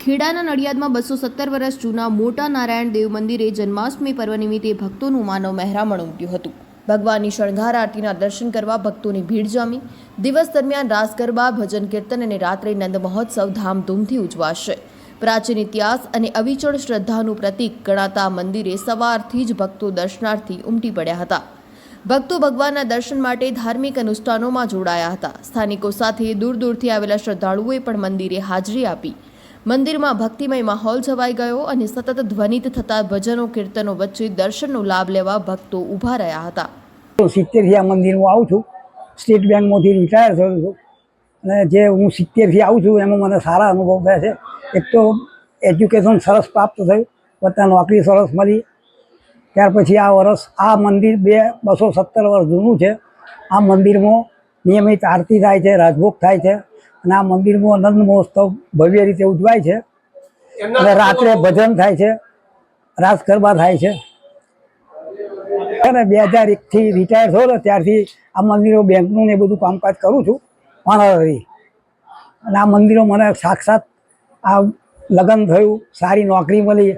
ખેડાના નડિયાદમાં 217 વર્ષ જૂના મોટા નારાયણ દેવ મંદિરે જન્માષ્ટમી પર્વ નિમિત્તે ભક્તોનું માનવ મહેરામણ ઉમટ્યું હતું। ભગવાનની શણગાર આરતીના દર્શન કરવા ભક્તોની ભીડ જામી। દિવસ દરમિયાન રાસ ગરબા, ભજન કીર્તન અને રાત્રે નંદ મહોત્સવ ધામધૂમથી ઉજવાશે। પ્રાચીન ઇતિહાસ અને અવિચળ શ્રદ્ધાનું પ્રતીક ગણાતા મંદિરે સવારથી જ ભક્તો દર્શનાર્થી ઉમટી પડ્યા હતા। ભક્તો ભગવાનના દર્શન માટે ધાર્મિક અનુષ્ઠાનોમાં જોડાયા હતા। સ્થાનિકો સાથે દૂર દૂરથી આવેલા શ્રદ્ધાળુઓએ પણ મંદિરે હાજરી આપી। મંદિરમાં ભક્તિમય માહોલ છવાઈ ગયો અને સતત ધ્વનિત થતા ભજનો કીર્તનો વચ્ચે દર્શનનો લાભ લેવા ભક્તો ઊભા રહ્યા હતા। 70થી આ મંદિરમાં આવું છું। સ્ટેટ બેંકમાંથી રિટાયર થયો છું અને જે હું 70થી આવું છું એમાં મને સારા અનુભવ થયા છે। એક તો એજ્યુકેશન સરસ પ્રાપ્ત થયું, પોતાની નોકરી સરસ મળી। ત્યાર પછી આ વર્ષ આ મંદિર 217 વર્ષ જૂનું છે। આ મંદિરમાં નિયમિત આરતી થાય છે, રાજભોગ થાય છે અને આ મંદિરમાં નંદ મહોત્સવ ભવ્ય રીતે ઉજવાય છે અને રાત્રે ભજન થાય છે, રાસ ગરબા થાય છે। અને 2001થી રિટાયર થયો ને ત્યારથી આ મંદિરો બેંકનું ને બધું કામકાજ કરું છું ઓનરરી। અને આ મંદિરો મને સાક્ષાત આ લગ્ન થયું, સારી નોકરી મળી,